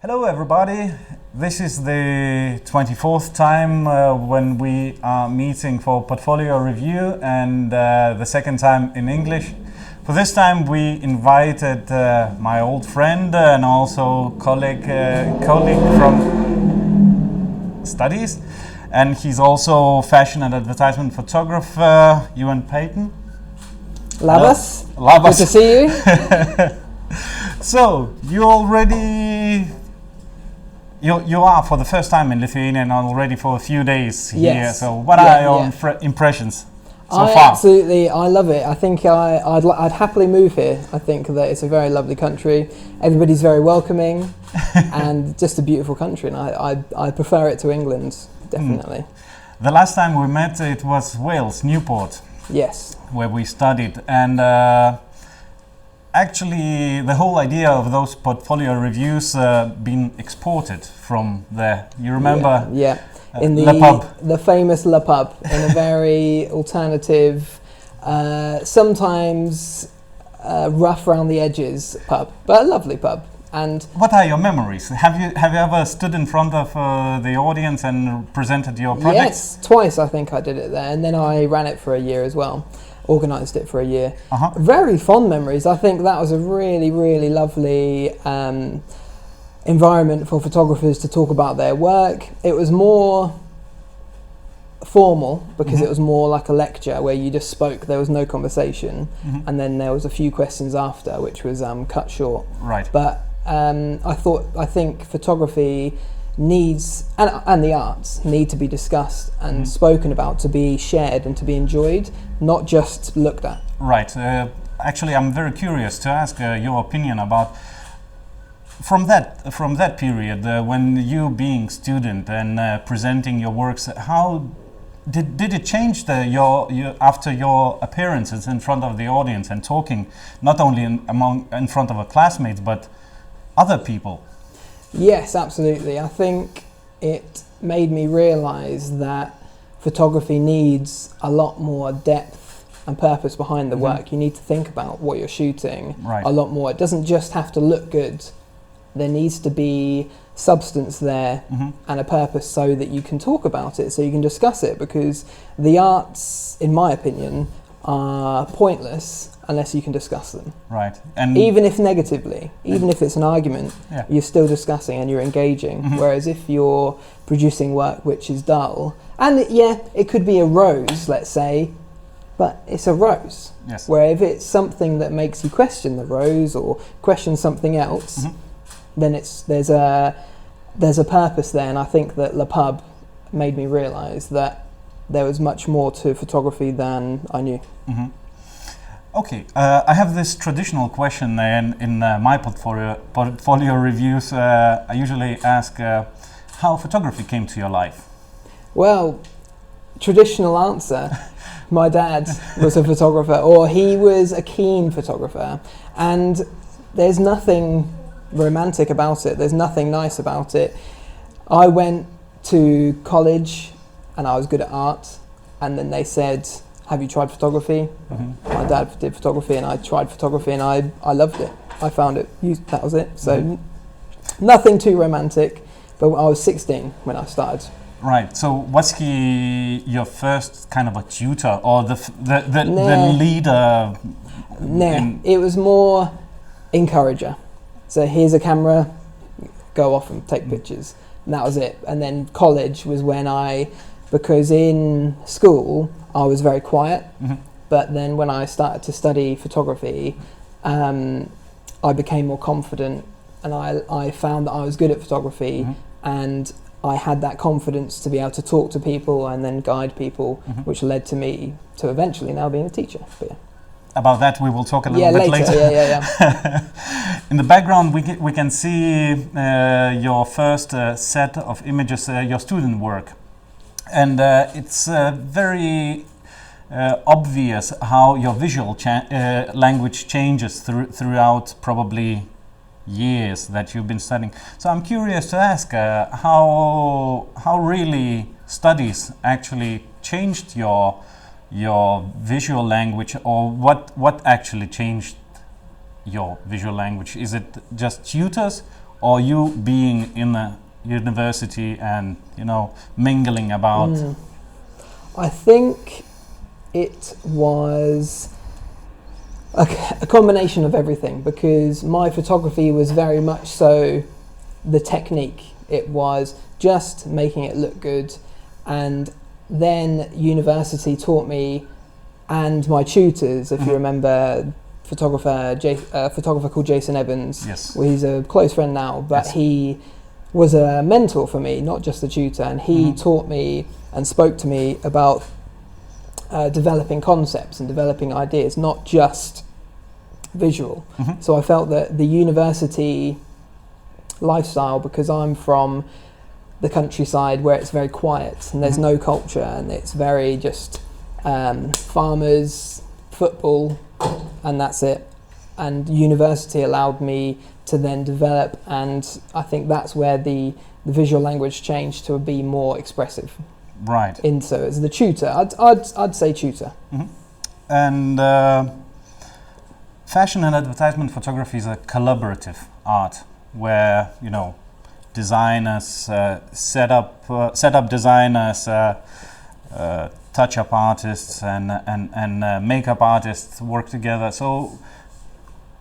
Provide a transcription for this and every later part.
Hello everybody, this is the 24th time when we are meeting for portfolio review and the second time in English. For this time we invited my old friend and also colleague from studies, and he's also fashion and advertisement photographer, Ewan Paton. Labas. Labas. Good to see you. So, you are for the first time in Lithuania and already for a few days here. Yes. So what are your impressions so I far? I love it. I think I'd happily move here. I think that it's a very lovely country. Everybody's very welcoming and just a beautiful country, and I prefer it to England, definitely. The last time we met it was Wales, Newport. Yes. Where we studied, and actually the whole idea of those portfolio reviews been exported from there. You remember? Yeah. In the famous Le Pub, in a very alternative, sometimes rough around the edges pub, but a lovely pub. And what are your memories? Have you ever stood in front of the audience and presented your projects? Yes, twice I think I did it there, and then I ran it for a year as well. Organised it for a year. Very fond memories. I think that was a really, really lovely environment for photographers to talk about their work. It was more formal because it was more like a lecture where you just spoke. There was no conversation, and then there was a few questions after, which was cut short. Right. But I think photography needs, and the arts need to be discussed and spoken about, to be shared and to be enjoyed, not just looked at. Right. Actually, I'm very curious to ask your opinion about from that period when you being student and presenting your works. How did it change after your appearances in front of the audience and talking not only in front of a classmates but other people? Yes, absolutely. I think it made me realise that photography needs a lot more depth and purpose behind the work. You need to think about what you're shooting a lot more. It doesn't just have to look good. There needs to be substance there and a purpose so that you can talk about it, so you can discuss it, because the arts, in my opinion, are pointless unless you can discuss them. Right. And even if negatively, even if it's an argument, you're still discussing and you're engaging. Whereas if you're producing work which is dull, and it could be a rose, let's say, but it's a rose. Yes. Where if it's something that makes you question the rose or question something else, then there's a purpose there. And I think that Le Pub made me realise that there was much more to photography than I knew. Okay, I have this traditional question in my portfolio reviews. I usually ask how photography came to your life. Well, traditional answer, my dad was a photographer, or he was a keen photographer, and there's nothing romantic about it, there's nothing nice about it. I went to college and I was good at art, and then they said, have you tried photography? My dad did photography and I tried photography, and I loved it. I found it, that was it. So nothing too romantic, but I was 16 when I started. Right, so was he your first kind of a tutor or the leader? No, it was more encourager. So here's a camera, go off and take pictures. And that was it. And then college was when because in school I was very quiet, but then when I started to study photography, I became more confident, and I found that I was good at photography, and I had that confidence to be able to talk to people and then guide people, which led to me to eventually now being a teacher. But about that we will talk a little bit later. Yeah. In the background we can see your first set of images, your student work. And it's very obvious how your visual language changes throughout probably years that you've been studying. So I'm curious to ask how really studies actually changed your visual language, or what actually changed your visual language? Is it just tutors, or you being in a university and, you know, mingling about? I think it was a combination of everything, because my photography was very much so the technique. It was just making it look good, and then university taught me, and my tutors, if you remember, photographer called Jason Evans. Yes. Well, he's a close friend now, but Yes. he was a mentor for me, not just a tutor, and he taught me and spoke to me about developing concepts and developing ideas, not just visual. So I felt that the university lifestyle, because I'm from the countryside where it's very quiet and there's no culture and it's very just farmers, football, and that's it. And university allowed me to then develop, and I think that's where the visual language changed to be more expressive. Right. So as the tutor, I'd say tutor. And fashion and advertisement photography is a collaborative art where, you know, designers, setup designers, touch-up artists and makeup artists work together. So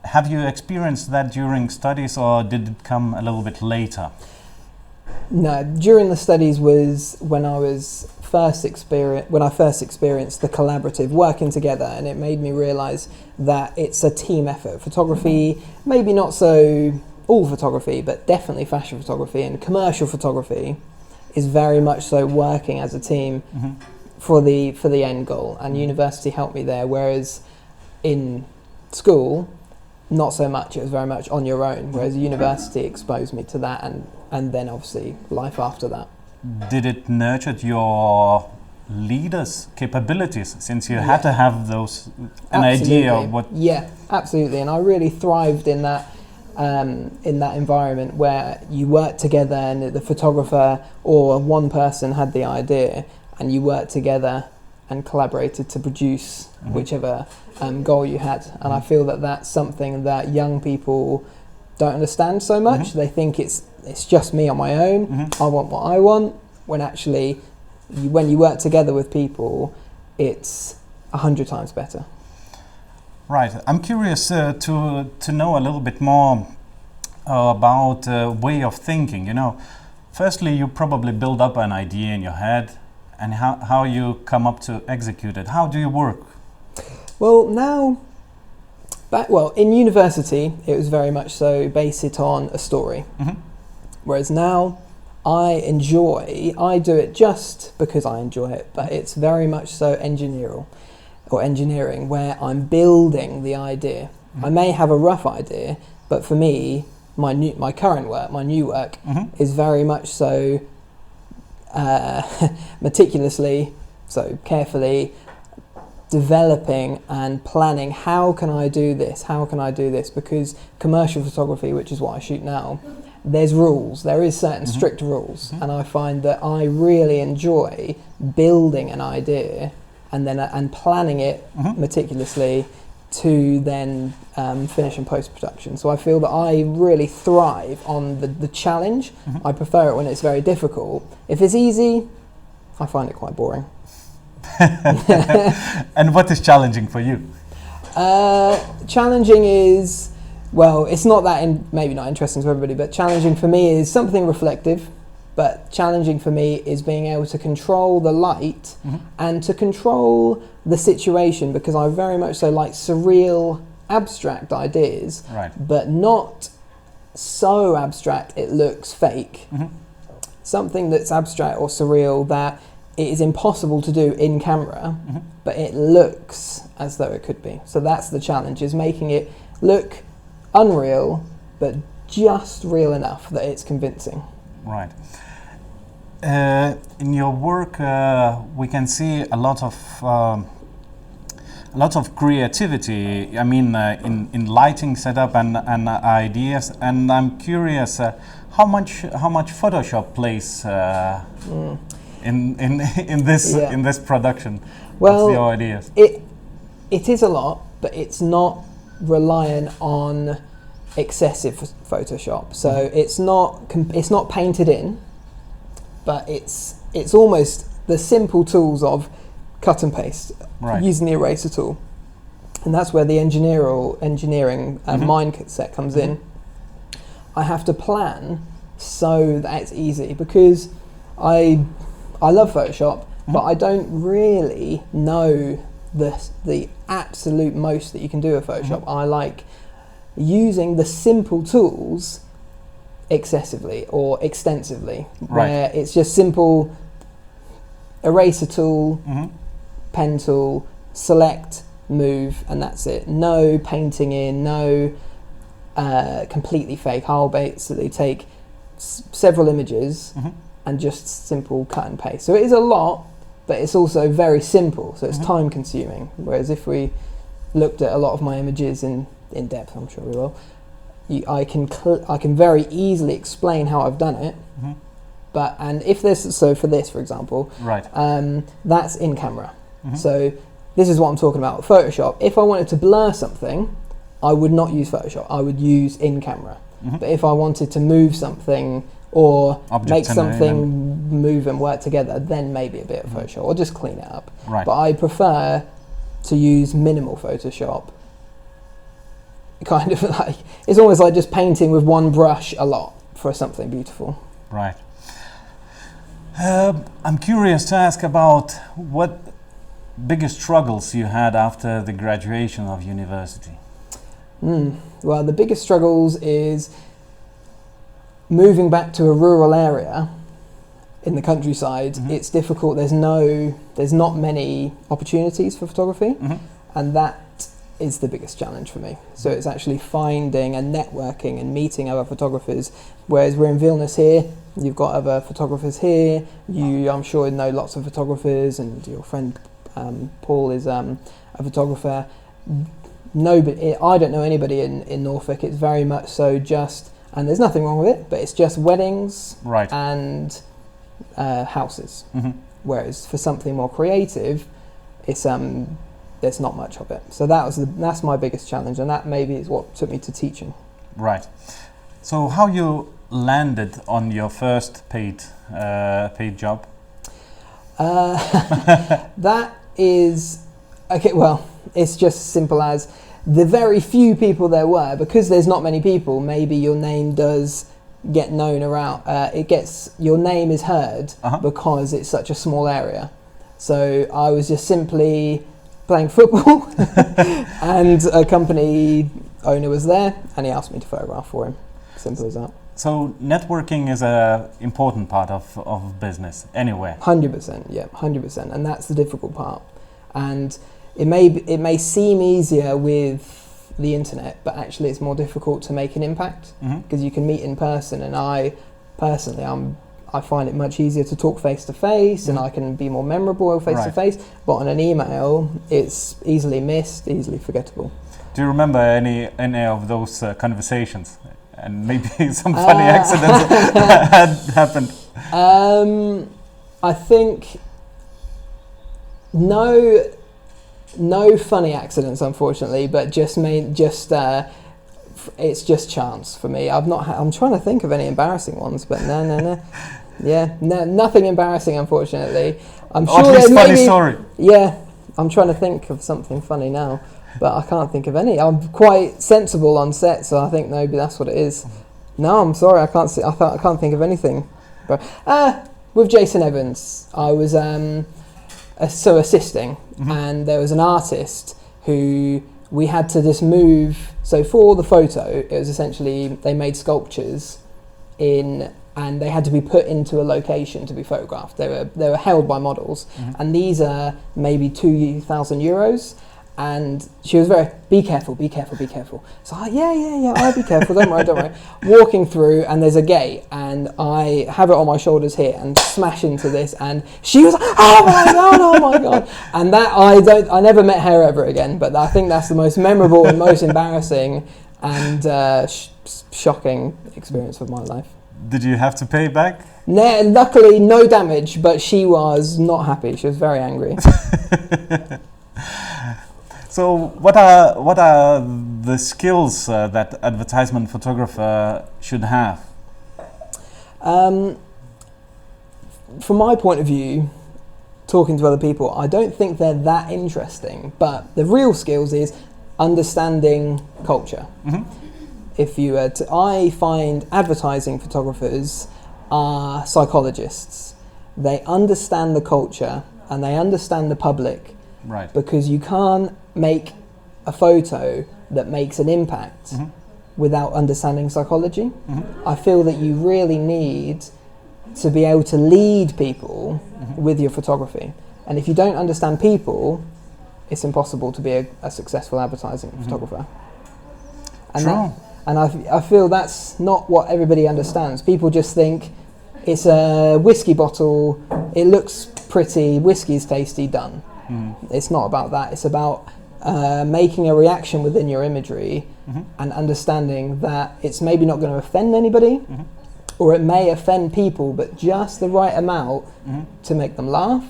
have you experienced that during studies, or did it come a little bit later? No, during the studies was when I first experienced the collaborative working together, and it made me realise that it's a team effort. Photography, maybe not so all photography, but definitely fashion photography and commercial photography is very much so working as a team for the end goal, and university helped me there, whereas in school not so much. It was very much on your own, whereas university exposed me to that, and then obviously life after that. Did it nurture your leaders' capabilities, since you had to have those idea of what? Yeah, absolutely, and I really thrived in that environment where you worked together, and the photographer or one person had the idea, and you worked together and collaborated to produce whichever goal you had. And I feel that that's something that young people don't understand so much. They think it's just me on my own. I want what I want. When actually, when you work together with people, it's 100 times better. Right. I'm curious to know a little bit more about way of thinking. You know, firstly, you probably build up an idea in your head, and how you come up to execute it. How do you work? Well, in university, it was very much so base it on a story. Whereas now, I do it just because I enjoy it, but it's very much so engineering, where I'm building the idea. I may have a rough idea, but for me, my new work is very much so meticulously, so carefully developing and planning, how can I do this, because commercial photography, which is what I shoot now, there's rules, there is certain strict rules, and I find that I really enjoy building an idea and planning it meticulously to then finish in post-production. So I feel that I really thrive on the challenge. I prefer it when it's very difficult. If it's easy, I find it quite boring. And what is challenging for you? Challenging is, well, it's not that maybe not interesting to everybody, but challenging for me is something reflective. But challenging for me is being able to control the light and to control the situation, because I very much so like surreal, abstract ideas, but not so abstract it looks fake. Something that's abstract or surreal that it is impossible to do in camera, but it looks as though it could be. So that's the challenge, is making it look unreal, but just real enough that it's convincing. Right. In your work, we can see a lot of creativity. I mean, in lighting setup and ideas. And I'm curious, how much Photoshop plays in this production of your ideas? It is a lot, but it's not reliant on excessive Photoshop. So it's not painted in, but it's almost the simple tools of cut and paste, using the eraser tool. And that's where the engineering mindset comes in. I have to plan so that it's easy, because I love Photoshop, but I don't really know the absolute most that you can do with Photoshop. I like using the simple tools excessively or extensively, where it's just simple eraser tool, pen tool, select, move, and that's it. No painting in, no completely fake. I'll basically take several images and just simple cut and paste. So it is a lot, but it's also very simple, so it's time consuming. Whereas if we looked at a lot of my images in depth, I'm sure we will, I can very easily explain how I've done it. And if this, so for this, for example, that's in camera. So this is what I'm talking about. Photoshop, if I wanted to blur something, I would not use Photoshop, I would use in camera. But if I wanted to move something or make something move and work together, then maybe a bit of Photoshop, or just clean it up. But I prefer to use minimal Photoshop. Kind of like, it's almost like just painting with one brush a lot for something beautiful. Right. I'm curious to ask about what biggest struggles you had after the graduation of university. Well, the biggest struggles is moving back to a rural area in the countryside. It's difficult. There's not many opportunities for photography, and that is the biggest challenge for me. So it's actually finding and networking and meeting other photographers. Whereas we're in Vilnius here, you've got other photographers here. I'm sure you know lots of photographers, and your friend Paul is a photographer. I don't know anybody in Norfolk. It's very much so just, and there's nothing wrong with it, but it's just weddings and houses. Whereas for something more creative, it's there's not much of it. So that's my biggest challenge, and that maybe is what took me to teaching. Right. So how you landed on your first paid job? That is okay. Well, it's just simple as the very few people there were, because there's not many people. Maybe your name does get known around. Your name is heard because it's such a small area. So I was just simply playing football, and a company owner was there, and he asked me to photograph for him. Simple as that. So networking is an important part of business anywhere. 100%, yeah, 100%, and that's the difficult part. And it may seem easier with the internet, but actually it's more difficult to make an impact, because you can meet in person, and I find it much easier to talk face to face, and I can be more memorable face to face. But on an email, it's easily missed, easily forgettable. Do you remember any of those conversations, and maybe some funny accidents had happened? I think no funny accidents, unfortunately, but it's just chance for me. I'm trying to think of any embarrassing ones, but no. Yeah, no, nothing embarrassing, unfortunately. I'm sure there's funny story. Yeah, I'm trying to think of something funny now, but I can't think of any. I'm quite sensible on set, so I think maybe that's what it is. No, I'm sorry, I can't think of anything. But with Jason Evans, I was assisting, and there was an artist who we had to just move. So for the photo, it was essentially, they made sculptures and they had to be put into a location to be photographed. They were held by models, and these are maybe €2,000. And she was very, be careful. So yeah, I'll be careful, don't worry. Walking through, and there's a gate, and I have it on my shoulders here and smash into this, and she was like, oh my god. And that, I never met her ever again, but I think that's the most memorable and most embarrassing and shocking experience of my life. Did you have to pay back? No, luckily no damage, but she was not happy. She was very angry. So what are the skills that advertisement photographer should have? From my point of view, talking to other people, I don't think they're that interesting, but the real skills is understanding culture. If you I find advertising photographers are psychologists. They understand the culture and they understand the public. Right. Because you can't make a photo that makes an impact without understanding psychology. I feel that you really need to be able to lead people with your photography. And if you don't understand people, it's impossible to be a successful advertising photographer. And I feel that's not what everybody understands. People just think it's a whiskey bottle, it looks pretty, whiskey's tasty, done. It's not about that. It's about making a reaction within your imagery and understanding that it's maybe not going to offend anybody, or it may offend people, but just the right amount to make them laugh,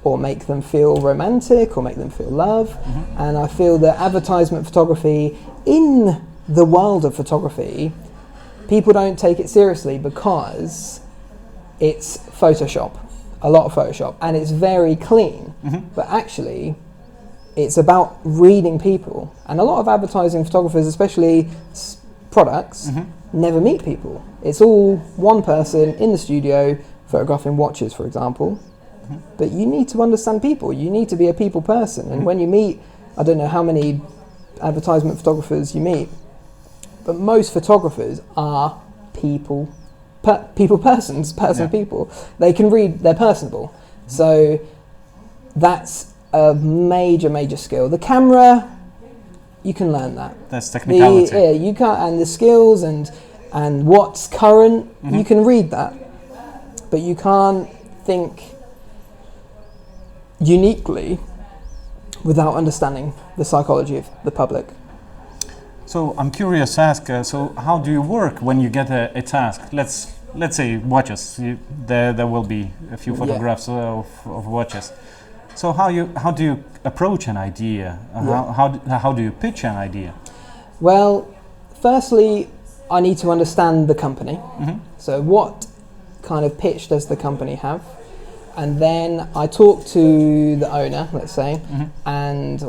or make them feel romantic, or make them feel love. And I feel that advertisement photography, in the world of photography, people don't take it seriously because it's Photoshop, a lot of Photoshop, and it's very clean. But actually, it's about reading people. And a lot of advertising photographers, especially products, never meet people. It's all one person in the studio photographing watches, for example. But you need to understand people. You need to be a people person. And when you meet, I don't know how many advertisement photographers you meet, but most photographers are people persons, people. They can read, they're personable. So that's a major skill. The camera, you can learn that. That's technicality. You can't, and the skills and what's current, you can read that. But you can't think uniquely without understanding the psychology of the public. So I'm curious to ask, so how do you work when you get a task? Let's say watches. There will be a few photographs of watches. So how do you approach an idea? How do you pitch an idea? Well, firstly, I need to understand the company. So what kind of pitch does the company have? And then I talk to the owner, let's say, and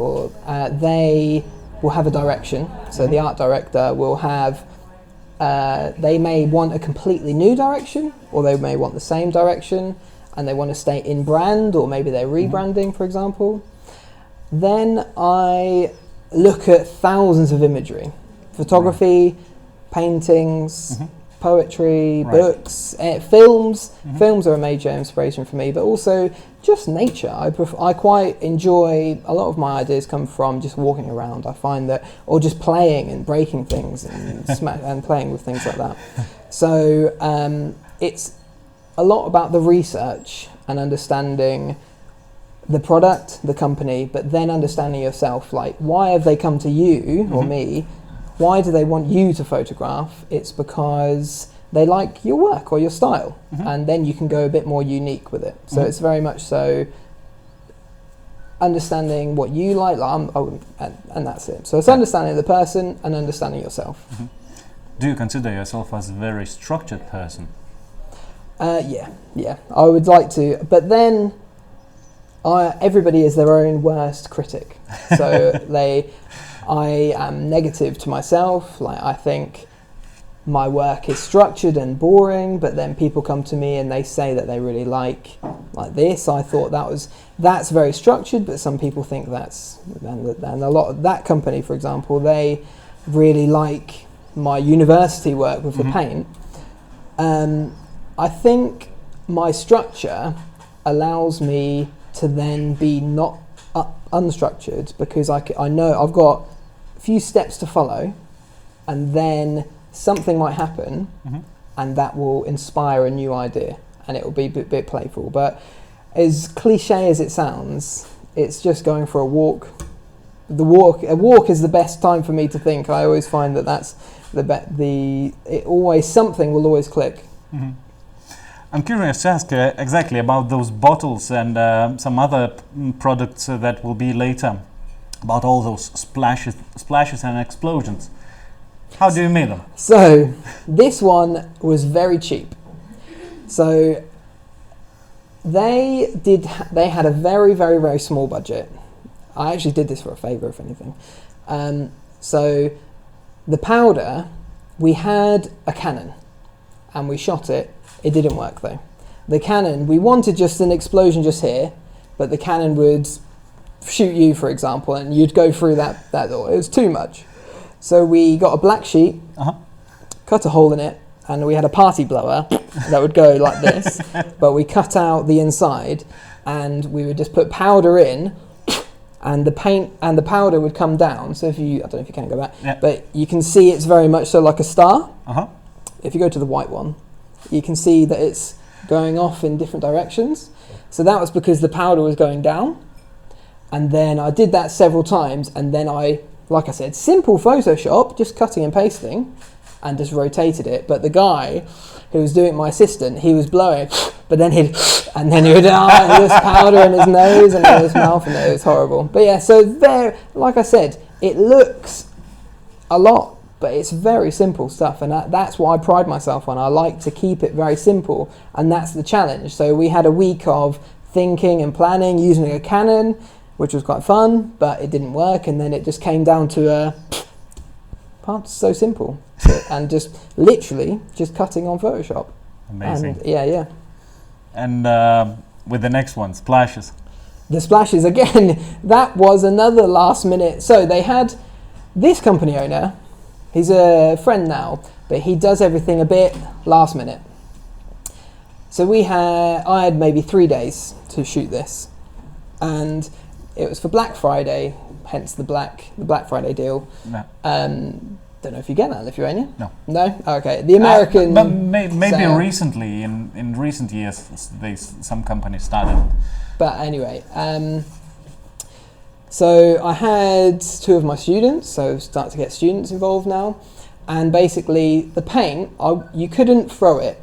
they will have a direction. So the art director will have, they may want a completely new direction, or they may want the same direction, and they want to stay in brand, or maybe they're rebranding, for example. Then I look at thousands of imagery, photography, paintings, poetry, books, films. Films are a major inspiration for me, but also just nature. I quite enjoy, a lot of my ideas come from just walking around. I find that, or just playing and breaking things and and playing with things like that. So it's a lot about the research and understanding the product, the company, but then understanding yourself, like why have they come to you or me? Why do they want you to photograph? It's because they like your work or your style, and then you can go a bit more unique with it. So it's very much so understanding what you like, and that's it. So it's understanding the person and understanding yourself. Do you consider yourself as a very structured person? Yeah, I would like to, but then everybody is their own worst critic. So I am negative to myself. Like, I think my work is structured and boring, but then people come to me and they say that they really like this. I thought that's very structured, but some people think and a lot of that company, for example, they really like my university work with the paint. I think my structure allows me to then be not unstructured, because I know I've got a few steps to follow, and then something might happen and that will inspire a new idea, and it will be a bit playful. But as cliche as it sounds, it's just going for a walk. A walk is the best time for me to think. I always find that that's something will always click. I'm curious to ask exactly about those bottles and some other products that will be later. about all those splashes and explosions. How do you make them? So this one was very cheap. So they had a very, very, very small budget. I actually did this for a favour, if anything. So the powder, we had a Canon and we shot it. It didn't work though. The Canon, we wanted just an explosion just here, but the Canon would shoot you, for example, and you'd go through that door. It was too much. So we got a black sheet, cut a hole in it, and we had a party blower that would go like this, but we cut out the inside and we would just put powder in, and the paint and the powder would come down. So if you, I don't know if you can go back, but you can see it's very much so like a star. If you go to the white one, you can see that it's going off in different directions. So that was because the powder was going down. And then I did that several times, and then like I said, simple Photoshop, just cutting and pasting, and just rotated it. But the guy who was doing it, my assistant, he was blowing, but then he would this powder in his nose and in his mouth, and it was horrible. But yeah, so there, like I said, it looks a lot, but it's very simple stuff, and that's what I pride myself on. I like to keep it very simple, and that's the challenge. So we had a week of thinking and planning using a Canon, which was quite fun, but it didn't work, and then it just came down to parts so simple, and just literally just cutting on Photoshop. Amazing. And yeah. And with the next one, splashes. The splashes, again, that was another last minute. So they had this company owner, he's a friend now, but he does everything a bit last minute. So I had maybe 3 days to shoot this, and it was for Black Friday, hence the Black Friday deal. No. Don't know if you get that in Lithuania. No. No? Okay. The American. But maybe sale. recently, in recent years, some companies started. But anyway, so I had 2 of my students, so start to get students involved now, and basically the paint, you couldn't throw it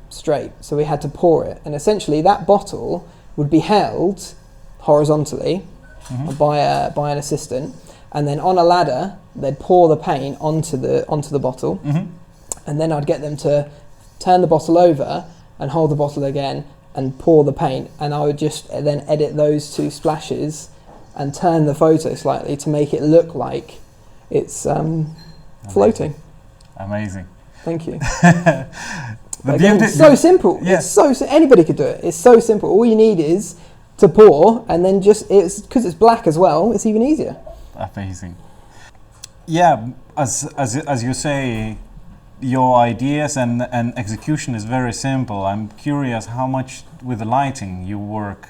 straight, so we had to pour it, and essentially that bottle would be held horizontally by an assistant, and then on a ladder they'd pour the paint onto the bottle, and then I'd get them to turn the bottle over and hold the bottle again and pour the paint, and I would just then edit those 2 splashes and turn the photo slightly to make it look like it's floating. Amazing. Thank you. Beauty, so simple. Yes. It's so anybody could do it. It's so simple. All you need is to pour, and then it's because it's black as well. It's even easier. Amazing. Yeah, as you say, your ideas and execution is very simple. I'm curious how much with the lighting you work.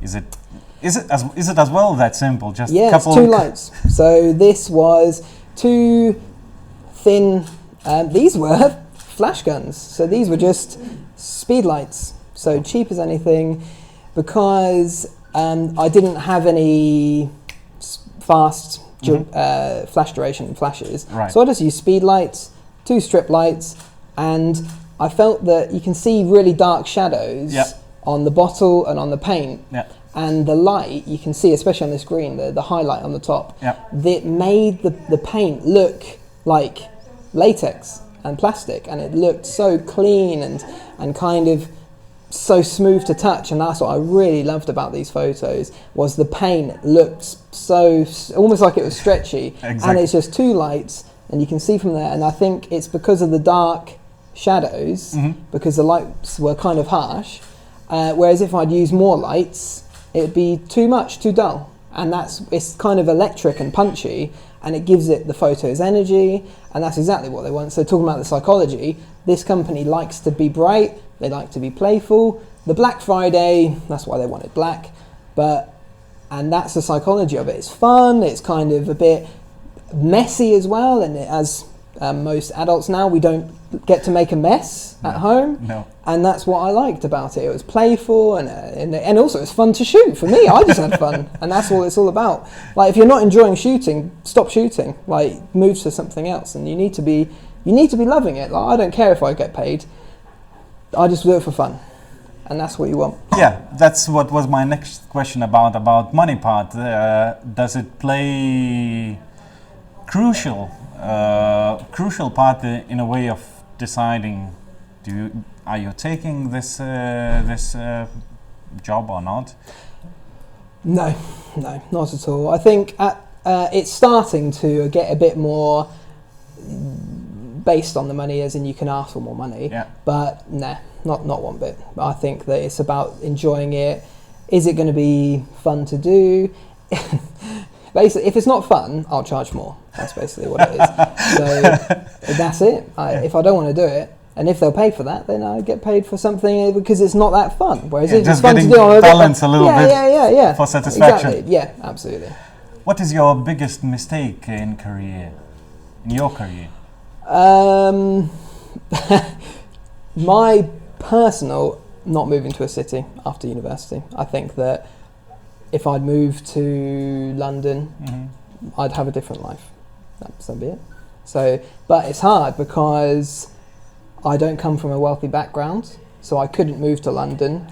Is it as well that simple? Just it's 2 lights. So this was 2 thin. These were flash guns. So these were just speed lights. So cheap as anything, because I didn't have any fast flash duration flashes. Right. So I just used speed lights, 2 strip lights, and I felt that you can see really dark shadows on the bottle and on the paint. And the light, you can see, especially on this green, the highlight on the top, that made the paint look like latex and plastic, and it looked so clean and kind of so smooth to touch, and that's what I really loved about these photos, was the paint looked so almost like it was stretchy. Exactly. And it's just 2 lights, and you can see from there, and I think it's because of the dark shadows, because the lights were kind of harsh, whereas if I'd use more lights, it'd be too much, too dull, and it's kind of electric and punchy, and it gives the photos energy, and that's exactly what they want. So talking about the psychology, this company likes to be bright, they like to be playful. The Black Friday, that's why they wanted black, and that's the psychology of it. It's fun, it's kind of a bit messy as well, and as most adults now, we don't get to make a mess at home. No. And that's what I liked about it. It was playful, and also it's fun to shoot. For me, I just had fun, and that's what it's all about. Like, if you're not enjoying shooting, stop shooting. Like, move to something else, and you need to be loving it. Like, I don't care if I get paid. I just do it for fun, and that's what you want. Yeah, that's what was my next question about money part. Does it play crucial part in a way of deciding are you taking this job or not? No, not at all. I think it's starting to get a bit more based on the money, as in you can ask for more money. Yeah. But not one bit. I think that it's about enjoying it. Is it going to be fun to do? Basically, if it's not fun, I'll charge more. That's basically what it is. So that's it. If I don't want to do it, and if they'll pay for that, then I get paid for something because it's not that fun. Whereas if it's fun to do, balance a little bit for satisfaction. Exactly. Yeah, absolutely. What is your biggest mistake in your career? My personal, not moving to a city after university. I think that if I'd moved to London, I'd have a different life. That'd be it. So, but it's hard because I don't come from a wealthy background, so I couldn't move to London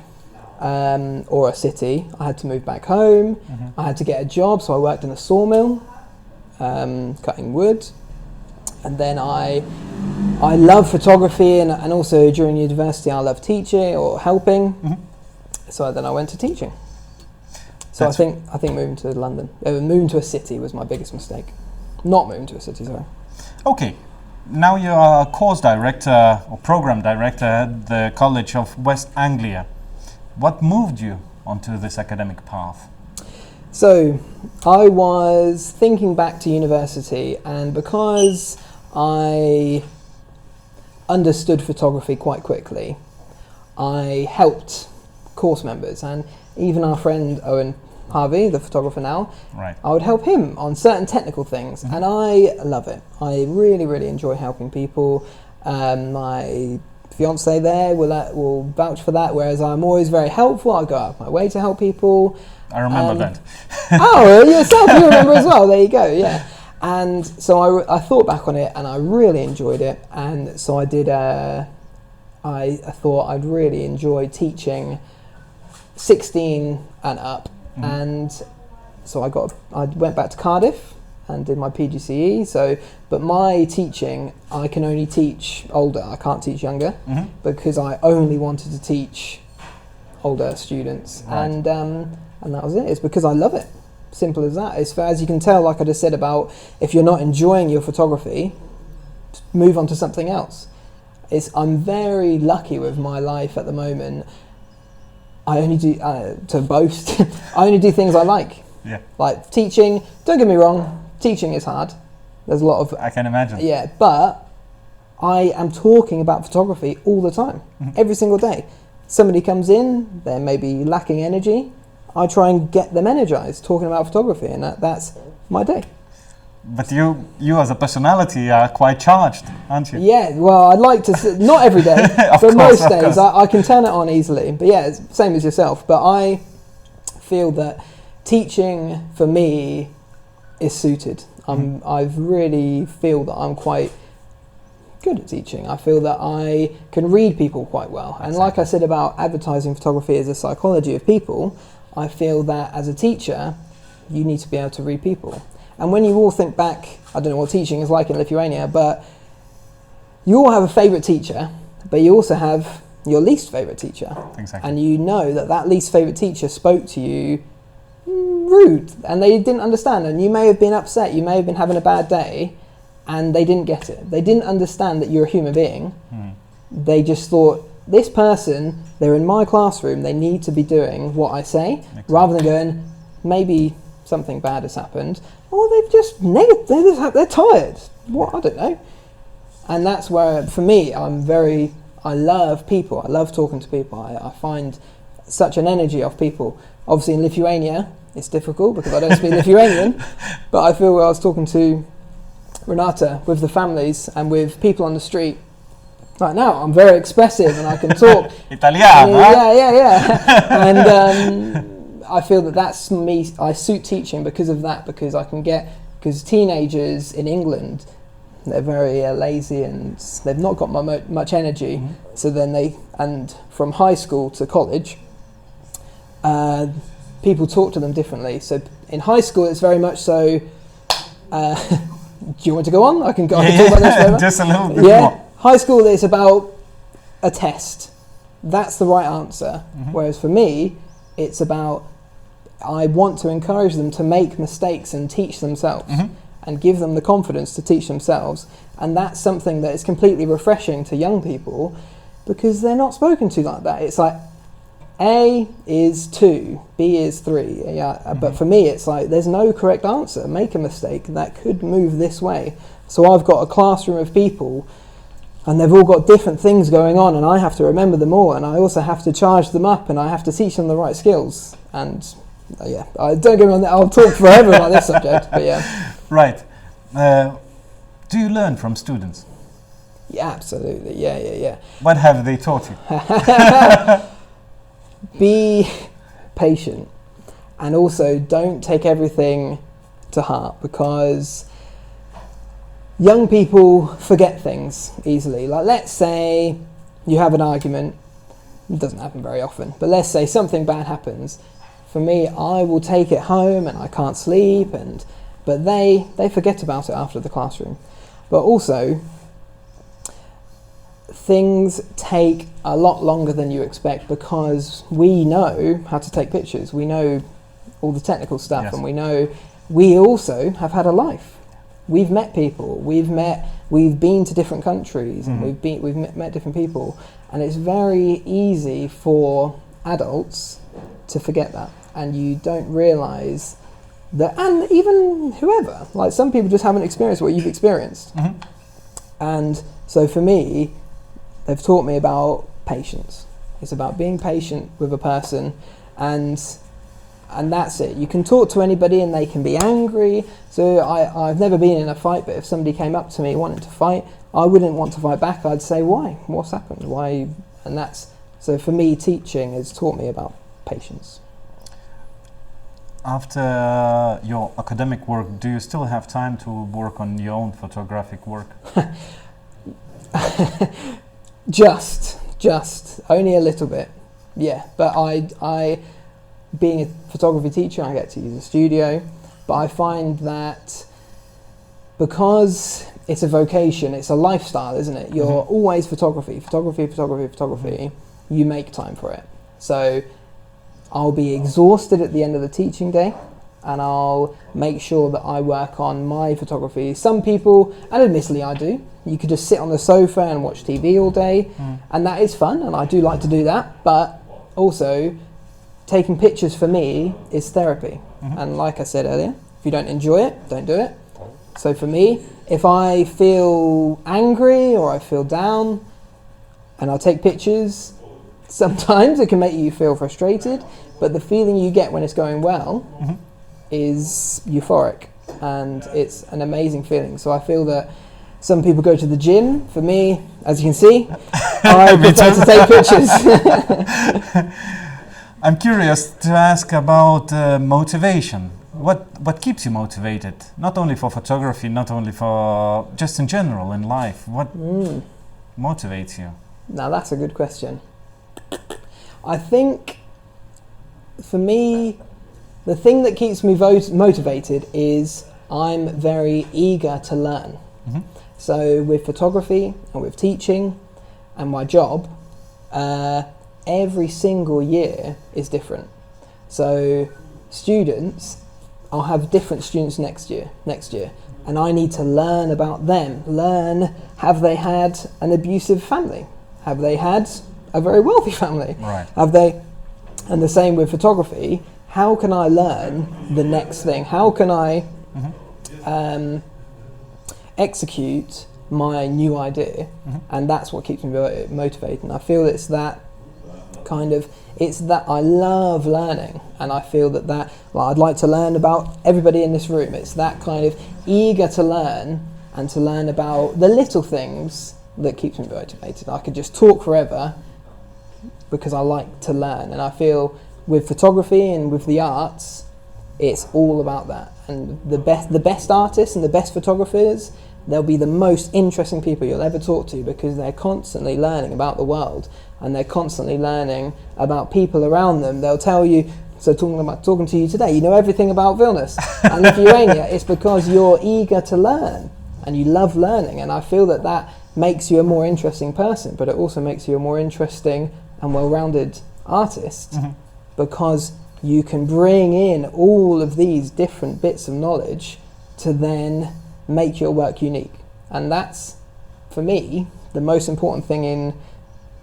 or a city. I had to move back home. I had to get a job, so I worked in a sawmill, cutting wood. And then I love photography, and also during university I love teaching or helping. So then I went to teaching. So I think moving to London, moving to a city was my biggest mistake. Not moving to a city, sorry. Okay, now you are a course director or program director at the College of West Anglia. What moved you onto this academic path? So I was thinking back to university, and because I understood photography quite quickly, I helped course members, and even our friend Owen Harvey, the photographer now, I would help him on certain technical things, and I love it. I really, really enjoy helping people. My fiance there will vouch for that, whereas I'm always very helpful. I go out of my way to help people. I remember that. Oh, yourself, you remember as well. There you go, yeah. And so I thought back on it, and I really enjoyed it. And so I did. I thought I'd really enjoy teaching 16 and up, and so I went back to Cardiff and did my PGCE. So, but my teaching, I can only teach older. I can't teach younger because I only wanted to teach older students, and that was it. It's because I love it. Simple as that. As you can tell, like I just said about if you're not enjoying your photography, move on to something else. I'm very lucky with my life at the moment. I only do, to boast, I only do things I like. Yeah. Like teaching, don't get me wrong, teaching is hard. There's a lot of... I can imagine. Yeah, but I am talking about photography all the time, every single day. Somebody comes in, they're maybe lacking energy. I try and get them energized talking about photography, and that's my day. But you as a personality are quite charged, aren't you? Yeah, well, I'd like to, not every day, but most days I can turn it on easily. But yeah, it's same as yourself. But I feel that teaching for me is suited. I really feel that I'm quite good at teaching. I feel that I can read people quite well. And like I said about advertising photography as a psychology of people, I feel that as a teacher, you need to be able to read people. And when you all think back, I don't know what teaching is like in Lithuania, but you all have a favourite teacher, but you also have your least favourite teacher. Exactly. And you know that least favourite teacher spoke to you rude, and they didn't understand, and you may have been upset, you may have been having a bad day, and they didn't get it. They didn't understand that you're a human being. They just thought, this person, they're in my classroom, they need to be doing what I say, rather than going, maybe something bad has happened, or they've just they're tired. What, I don't know. And that's where, for me, I love people. I love talking to people. I find such an energy of people. Obviously in Lithuania, it's difficult because I don't speak Lithuanian, but I feel I was talking to Renata with the families and with people on the street. Right now, I'm very expressive and I can talk. Italiano. Yeah. And I feel that that's me. I suit teaching because of that, because I can get, because teenagers in England, they're very lazy and they've not got much energy. So then and from high school to college, people talk to them differently. So in high school, it's very much so. Do you want to go on? I can talk about this forever. Just a little bit more. High school is about a test. That's the right answer. Whereas for me, it's about I want to encourage them to make mistakes and teach themselves and give them the confidence to teach themselves. And that's something that is completely refreshing to young people because they're not spoken to like that. It's like A is 2, B is 3. But for me, it's like there's no correct answer. Make a mistake that could move this way. So I've got a classroom of people and they've all got different things going on and I have to remember them all and I also have to charge them up and I have to teach them the right skills. And don't get me wrong, I'll talk forever about this subject, but yeah. Right. Do you learn from students? Yeah, absolutely. Yeah. What have they taught you? Be patient and also don't take everything to heart because young people forget things easily. Like let's say you have an argument, it doesn't happen very often, but let's say something bad happens. For me, I will take it home and I can't sleep, but they forget about it after the classroom. But also, things take a lot longer than you expect because we know how to take pictures. We know all the technical stuff and we know we also have had a life. We've met people, we've been to different countries and we've met different people, and it's very easy for adults to forget that, and you don't realise that, and even whoever, like some people just haven't experienced what you've experienced. And so for me, they've taught me about patience. It's about being patient with a person, and that's it. You can talk to anybody and they can be angry. So I've never been in a fight, but if somebody came up to me wanting to fight, I wouldn't want to fight back. I'd say, why? What's happened? Why? And that's, so for me, teaching has taught me about patience. After your academic work, do you still have time to work on your own photographic work? Just only a little bit. Yeah, but I being a photography teacher, I get to use a studio, but I find that because it's a vocation, it's a lifestyle, isn't it? You're always photography, you make time for it. So I'll be exhausted at the end of the teaching day and I'll make sure that I work on my photography. Some people, and admittedly I do, you could just sit on the sofa and watch TV all day and that is fun and I do like to do that, but also taking pictures for me is therapy. And like I said earlier, if you don't enjoy it, don't do it. So for me, if I feel angry or I feel down and I'll take pictures, sometimes it can make you feel frustrated, but the feeling you get when it's going well is euphoric and it's an amazing feeling. So I feel that some people go to the gym. For me, as you can see, I prefer to take pictures. I'm curious to ask about motivation. What keeps you motivated? Not only for photography, not only for just in general in life. What motivates you? Now that's a good question. I think for me, the thing that keeps me motivated is I'm very eager to learn. So with photography and with teaching and my job, every single year is different. So students, I'll have different students next year, and I need to learn about them. Learn, have they had an abusive family? Have they had a very wealthy family? Right. Have they, and the same with photography, how can I learn the next thing? How can I execute my new idea? And that's what keeps me motivated. And I feel it's that kind of, it's that I love learning, and I feel that I'd like to learn about everybody in this room. It's that kind of eager to learn and to learn about the little things that keeps me motivated. I could just talk forever because I like to learn, and I feel with photography and with the arts, it's all about that. And the best artists and the best photographers, they'll be the most interesting people you'll ever talk to, because they're constantly learning about the world and they're constantly learning about people around them. They'll tell you, so talking to you today, you know everything about Vilnius and Lithuania. It's because you're eager to learn and you love learning, and I feel that that makes you a more interesting person, but it also makes you a more interesting and well-rounded artist, because you can bring in all of these different bits of knowledge to then make your work unique. And that's, for me, the most important thing in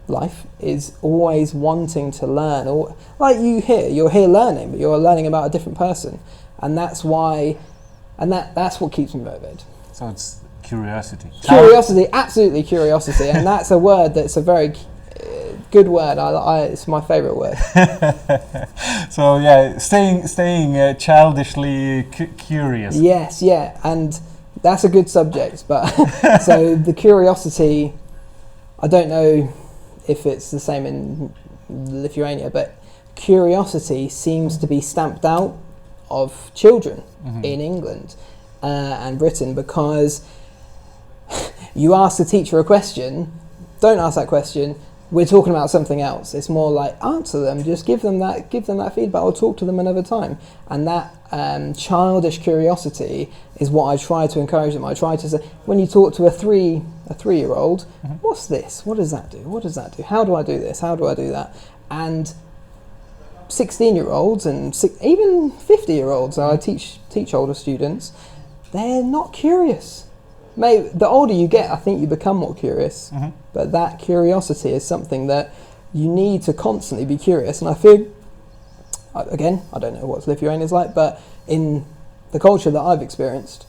life, is always wanting to learn. Or like you're here learning, but you're learning about a different person, and that's why, and that's what keeps me motivated. So it's curiosity. Curiosity, absolutely curiosity, and that's a word that's a very good word. It's my favourite word. So yeah, staying childishly curious. Yes, yeah, and that's a good subject. But so the curiosity, I don't know if it's the same in Lithuania, but curiosity seems to be stamped out of children in England and Britain, because you ask the teacher a question, don't ask that question, we're talking about something else. It's more like, answer them, just give them that feedback, or talk to them another time. And that childish curiosity is what I try to encourage them. I try to say, when you talk to a three-year-old, what's this? What does that do? What does that do? How do I do this? How do I do that? And 16-year-olds and even 50-year-olds, I teach older students, they're not curious. Maybe the older you get, I think you become more curious. But that curiosity is something that you need to constantly be curious. And I feel, again, I don't know what Lithuania is like, but in the culture that I've experienced,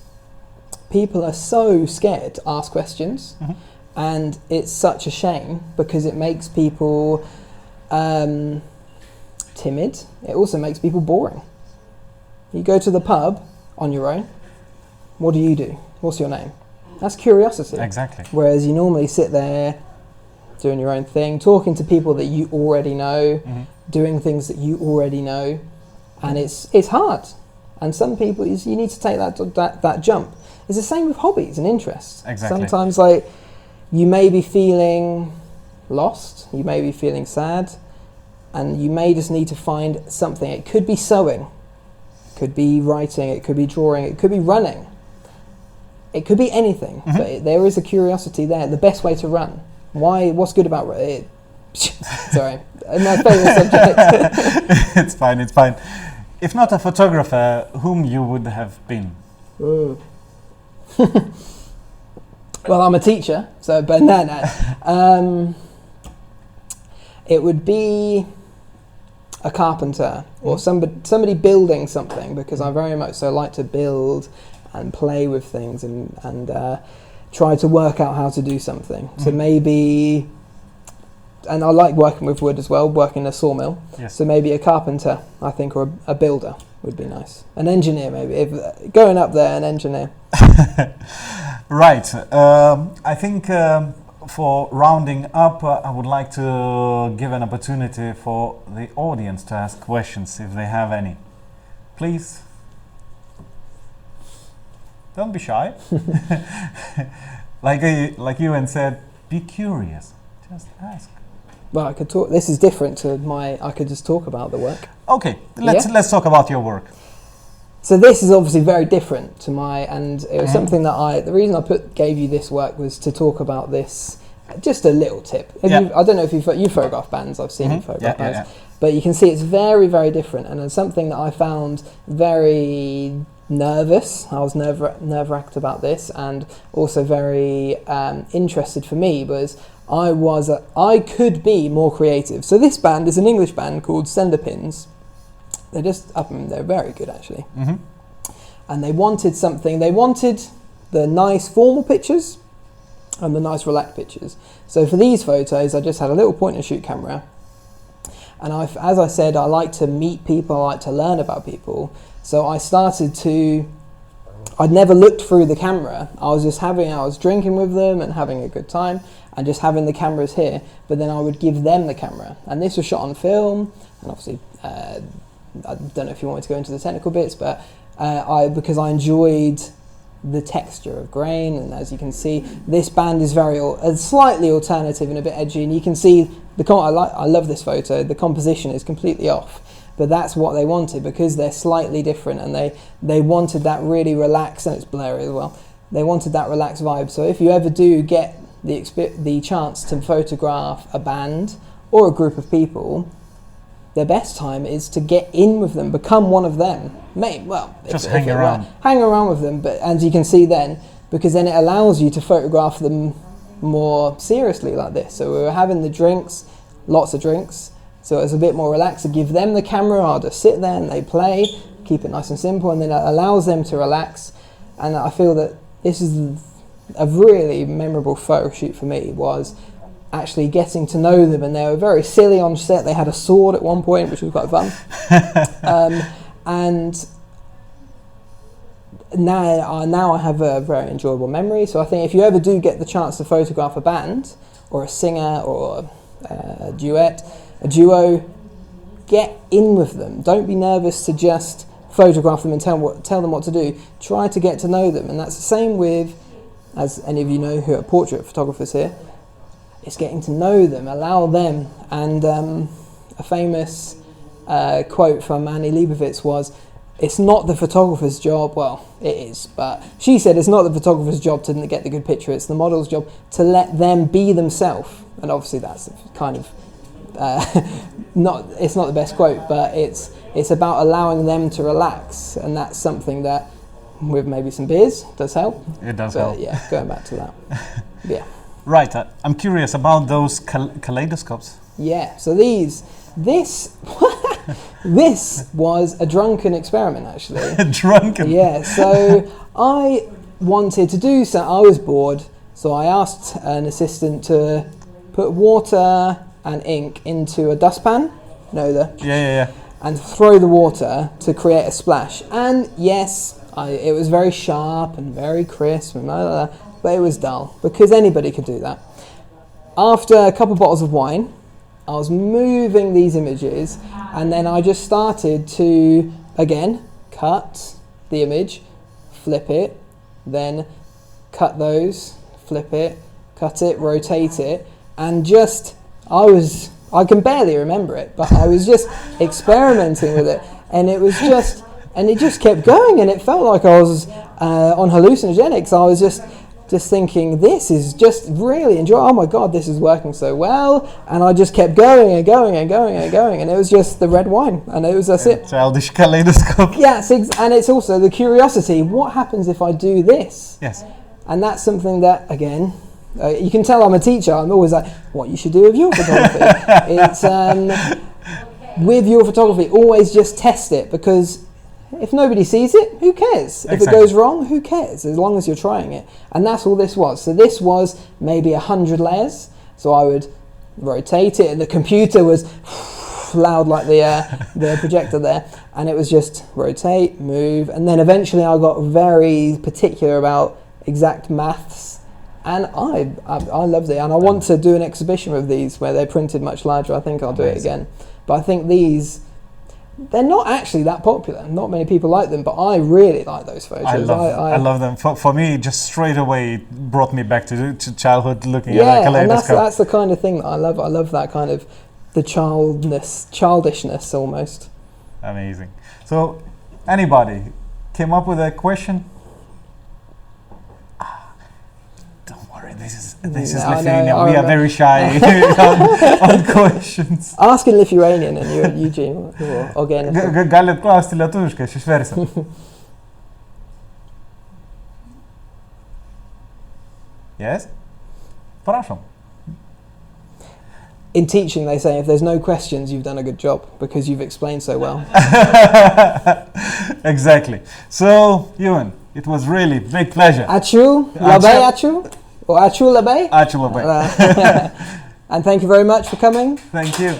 people are so scared to ask questions, and it's such a shame, because it makes people timid. It also makes people boring. You go to the pub on your own, what do? What's your name? That's curiosity. Exactly. Whereas you normally sit there doing your own thing, talking to people that you already know, doing things that you already know, and it's hard. And some people, you need to take that jump. It's the same with hobbies and interests. Exactly. Sometimes, like, you may be feeling lost, you may be feeling sad, and you may just need to find something. It could be sewing, it could be writing, it could be drawing, it could be running. It could be anything, but there is a curiosity there. The best way to run. What's good about it? Sorry, my favourite subject. It's fine. If not a photographer, whom you would have been? Well, I'm a teacher, so but no. It would be a carpenter or somebody building something, because I very much so like to build and play with things and try to work out how to do something. So maybe, and I like working with wood as well, working in a sawmill. Yes. So maybe a carpenter, I think, or a builder would be nice. An engineer, maybe. If going up there, an engineer. Right. I think for rounding up, I would like to give an opportunity for the audience to ask questions if they have any. Please. Don't be shy. Like Ewan said, be curious. Just ask. Well, I could talk. This is different to I could just talk about the work. Okay, let's talk about your work. So this is obviously very different to and it was something that the reason I gave you this work was to talk about this. Just a little tip. I don't know if you photograph bands. I've seen you photograph bands, but you can see it's very, very different, and it's something that I found very nervous. I was nerve-wracked about this, and also very interested for me was I could be more creative. So this band is an English band called Senderpins. They're just up and they're very good actually. And they wanted something. They wanted the nice formal pictures and the nice relaxed pictures. So for these photos, I just had a little point and shoot camera. And as I said, I like to meet people. I like to learn about people. So I started I'd never looked through the camera. I was drinking with them and having a good time and just having the cameras here, but then I would give them the camera. And this was shot on film, and obviously, I don't know if you want me to go into the technical bits, but because I enjoyed the texture of grain, and as you can see, this band is slightly alternative and a bit edgy, and you can see I love this photo. The composition is completely off, but that's what they wanted, because they're slightly different, and they wanted that really relaxed, and it's blurry as well. They wanted that relaxed vibe. So if you ever do get the chance to photograph a band or a group of people, the best time is to get in with them, become one of them. Just hang around. Hang around with them, but as you can see then, because then it allows you to photograph them more seriously like this. So we were having the drinks, lots of drinks, so it was a bit more relaxed. To give them the camera, I'll just sit there and they play, keep it nice and simple, and then it allows them to relax. And I feel that this is a really memorable photo shoot for me, was actually getting to know them, and they were very silly on set. They had a sword at one point, which was quite fun. And now I have a very enjoyable memory. So I think if you ever do get the chance to photograph a band or a singer or a duo, get in with them. Don't be nervous to just photograph them and tell them what to do. Try to get to know them, and that's the same with, as any of you know who are portrait photographers here, it's getting to know them, allow them. And a famous quote from Annie Leibovitz was, it's not the photographer's job, well, it is, but she said it's not the photographer's job to get the good picture, it's the model's job to let them be themselves. And obviously that's kind of, it's not the best quote, but it's about allowing them to relax, and that's something that, with maybe some beers, does help. It does help. Yeah, going back to that. Yeah. Right, I'm curious about those kaleidoscopes. Yeah, so this was a drunken experiment, actually. Drunken? Yeah, so I wanted to do something. I was bored, so I asked an assistant to put water and ink into a dustpan. Yeah. And throw the water to create a splash. And yes, it was very sharp and very crisp, and but it was dull, because anybody could do that. After a couple of bottles of wine, I was moving these images, and then I just started to, again, cut the image, flip it, then cut those, flip it, cut it, rotate it, and I can barely remember it, but I was just experimenting with it, and it just kept going, and it felt like I was on hallucinogenics. I was just thinking, this is just really enjoyable. Oh my God, this is working so well. And I just kept going and going and going and going. And it was just the red wine. And that's it. Childish kaleidoscope. Yes, and it's also the curiosity. What happens if I do this? Yes. And that's something that, again, you can tell I'm a teacher. I'm always like, what you should do with your photography. It's with your photography, always just test it, because if nobody sees it, who cares? Exactly. If it goes wrong, who cares? As long as you're trying it. And that's all this was. So this was maybe 100 layers. So I would rotate it, and the computer was loud like the projector there. And it was just rotate, move. And then eventually I got very particular about exact maths. And I loved it. And I want to do an exhibition with these where they're printed much larger. I think I'll do it again. But I think they're not actually that popular. Not many people like them, but I really like those photos. I love them. For me, just straight away, it brought me back to childhood, looking at a kaleidoscope. And that's the kind of thing that I love. I love that kind of the childishness almost. Amazing. So, anybody came up with a question? Don't worry, this is Lithuania. We are very shy on questions. Ask in Lithuanian and you're Eugene or Eugenijus. Galit klausti lietuviškai, aš išversiu. Yes? Prašom. In teaching, they say if there's no questions, you've done a good job because you've explained so well. Exactly. So, Ewan, it was really a big pleasure. Ačiū, labai ačiū, or ačiū labai. Ačiū labai. And thank you very much for coming. Thank you.